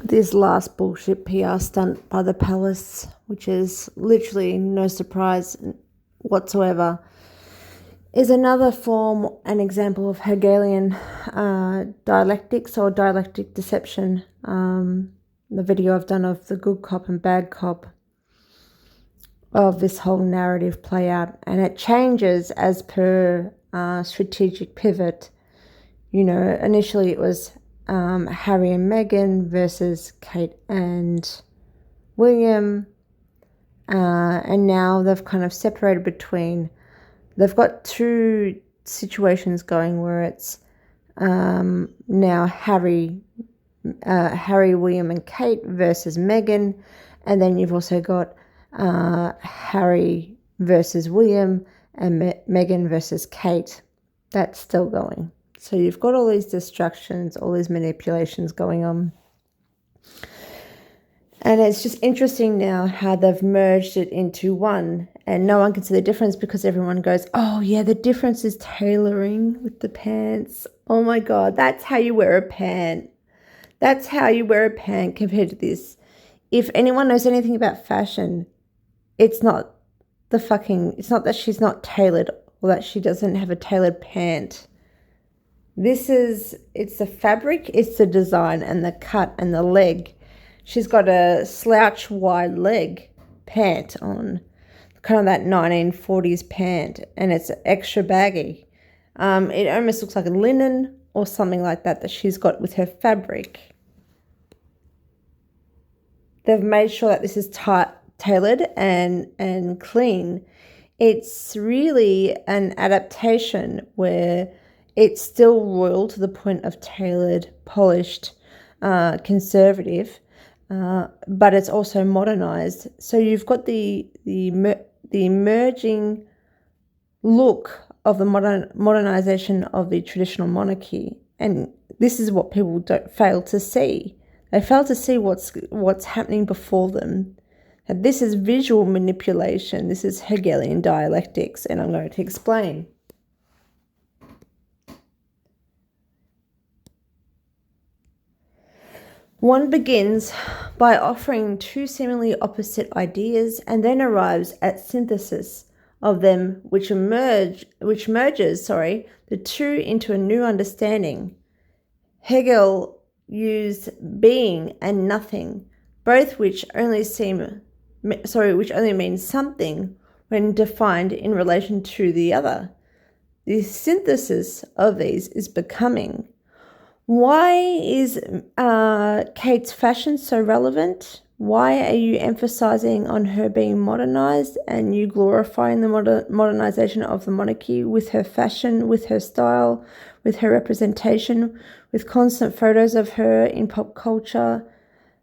This last bullshit PR stunt by the palace, which is literally no surprise whatsoever, is another form, an example of Hegelian dialectics or dialectic deception. The video I've done of the good cop and bad cop of this whole narrative play out, and it changes as per strategic pivot. You know, initially it was Harry and Meghan versus Kate and William, and now they've kind of separated between. They've got two situations going where it's now Harry, William, and Kate versus Meghan, and then you've also got Harry versus William and Meghan versus Kate. That's still going. So you've got all these distractions, all these manipulations going on. And it's just interesting now how they've merged it into one, and no one can see the difference because everyone goes, oh yeah, the difference is tailoring with the pants. Oh my God, that's how you wear a pant. That's how you wear a pant compared to this. If anyone knows anything about fashion, it's not that she's not tailored or that she doesn't have a tailored pant. It's the fabric, it's the design and the cut and the leg. She's got a slouch wide leg pant on, kind of that 1940s pant, and it's extra baggy. It almost looks like a linen or something like that she's got with her fabric. They've made sure that this is tailored and clean. It's really an adaptation where it's still royal to the point of tailored, polished, conservative, but it's also modernized. So you've got the emerging look of the modernization of the traditional monarchy, and this is what people fail to see. They fail to see what's happening before them. And this is visual manipulation. This is Hegelian dialectics, and I'm going to explain. One begins by offering two seemingly opposite ideas and then arrives at synthesis of them, which merges the two into a new understanding. Hegel used being and nothing, both which only mean something when defined in relation to the other. The synthesis of these is becoming. Why is Kate's fashion so relevant? Why are you emphasizing on her being modernized and you glorifying the modernization of the monarchy with her fashion, with her style, with her representation, with constant photos of her in pop culture,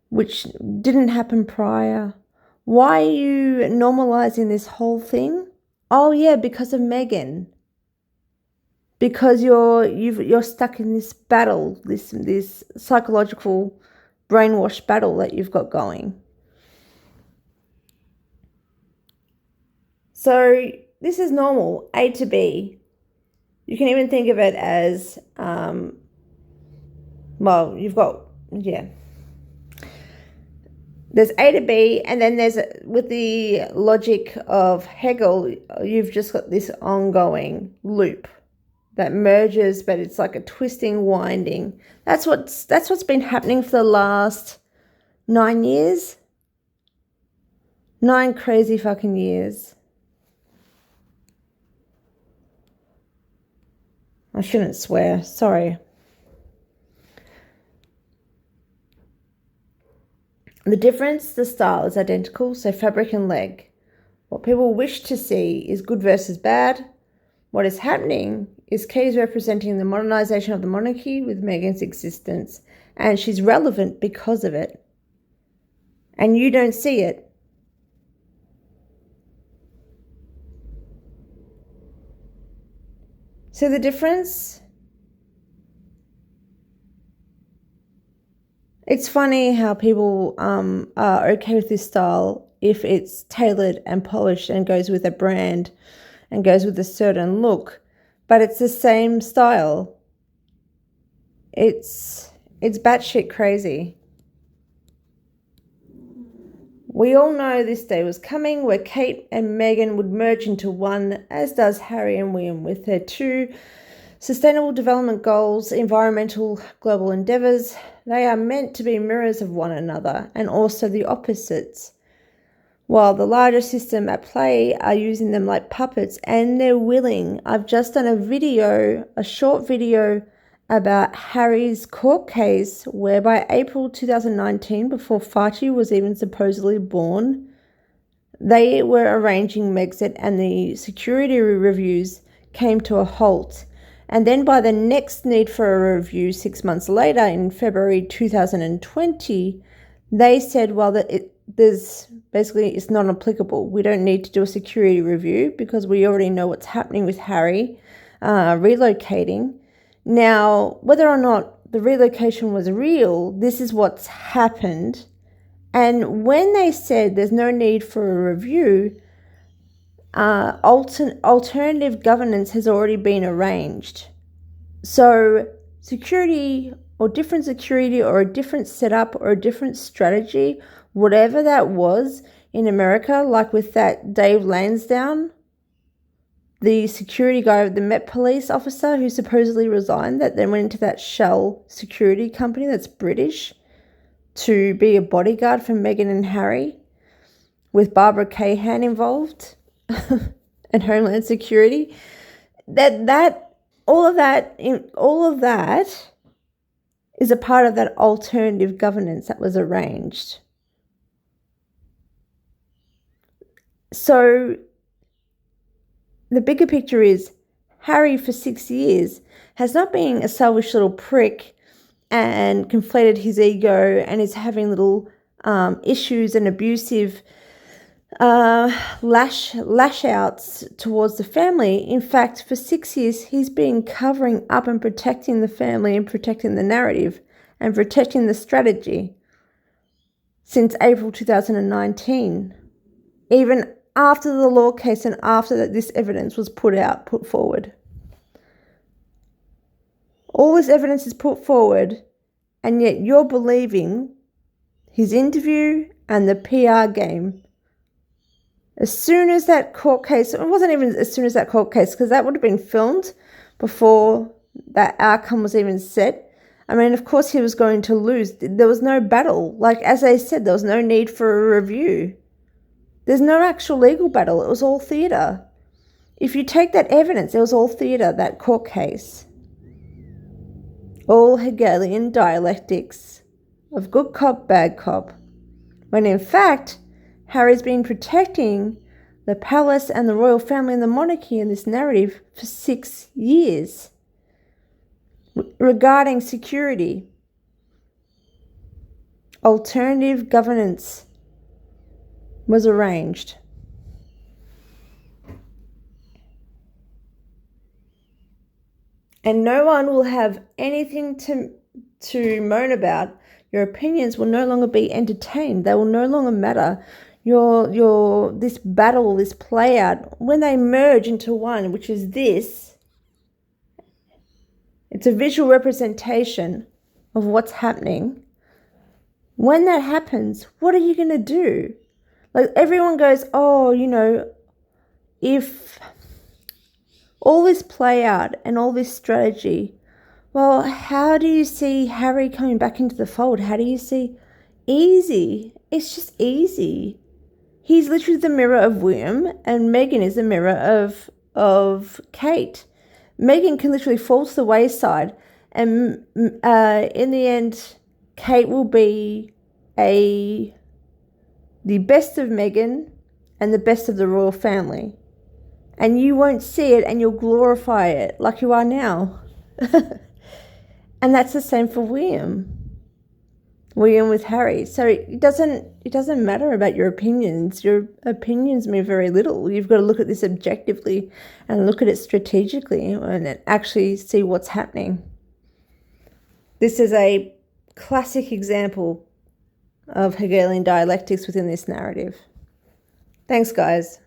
which didn't happen prior? Why are you normalizing this whole thing? Oh yeah, because of Meghan. Because you're stuck in this battle, this psychological brainwash battle that you've got going. So this is normal, A to B. You can even think of it as, there's A to B, and then with the logic of Hegel, you've just got this ongoing loop that merges, but it's like a twisting, winding. That's what's been happening for the last 9 years. 9 crazy fucking years. I shouldn't swear, sorry. The difference, the style is identical, so fabric and leg. What people wish to see is good versus bad. What is happening is Kate is representing the modernization of the monarchy with Meghan's existence, and she's relevant because of it. And you don't see it. See the difference? It's funny how people are okay with this style if it's tailored and polished and goes with a brand and goes with a certain look, but it's the same style. It's batshit crazy. We all know this day was coming where Kate and Meghan would merge into one, as does Harry and William with their two sustainable development goals, environmental global endeavours. They are meant to be mirrors of one another and also the opposites, while the larger system at play are using them like puppets, and they're willing. I've just done a short video about Harry's court case, where by April 2019, before Fati was even supposedly born, they were arranging Megxit, and the security reviews came to a halt. And then by the next need for a review 6 months later, in February 2020, they said, well, it's not applicable. We don't need to do a security review because we already know what's happening with Harry relocating. Now, whether or not the relocation was real, this is what's happened. And when they said there's no need for a review, alternative governance has already been arranged. So security or a different setup or a different strategy, whatever that was in America, like with that Dave Lansdowne, the security guy, the Met Police officer who supposedly resigned, that then went into that Shell security company that's British to be a bodyguard for Meghan and Harry, with Barbara Cahan involved and Homeland Security. All of that is a part of that alternative governance that was arranged. So the bigger picture is Harry for 6 years has not been a selfish little prick and conflated his ego and is having little issues and abusive lash outs towards the family. In fact, for 6 years, he's been covering up and protecting the family and protecting the narrative and protecting the strategy since April 2019, even after the law case and after that this evidence was put forward. All this evidence is put forward, and yet you're believing his interview and the PR game. As soon as that court case, it wasn't even as soon as that court case, because that would have been filmed before that outcome was even set. I mean, of course he was going to lose. There was no battle. Like, as I said, there was no need for a review. There's no actual legal battle. It was all theatre. If you take that evidence, it was all theatre, that court case. All Hegelian dialectics of good cop, bad cop. When in fact, Harry's been protecting the palace and the royal family and the monarchy in this narrative for 6 years. Regarding security, alternative governance was arranged. And no one will have anything to moan about. Your opinions will no longer be entertained. They will no longer matter. This battle, this play out, when they merge into one, which is this, it's a visual representation of what's happening. When that happens, what are you going to do? Like, everyone goes, oh, if all this play out and all this strategy, well, how do you see Harry coming back into the fold? How do you see easy? It's just easy. He's literally the mirror of William, and Meghan is the mirror of Kate. Meghan can literally fall to the wayside, and in the end, Kate will be the best of Meghan and the best of the royal family. And you won't see it, and you'll glorify it like you are now. And that's the same for William with Harry. So it doesn't matter about your opinions. Your opinions mean very little. You've got to look at this objectively and look at it strategically and actually see what's happening. This is a classic example of Hegelian dialectics within this narrative. Thanks, guys.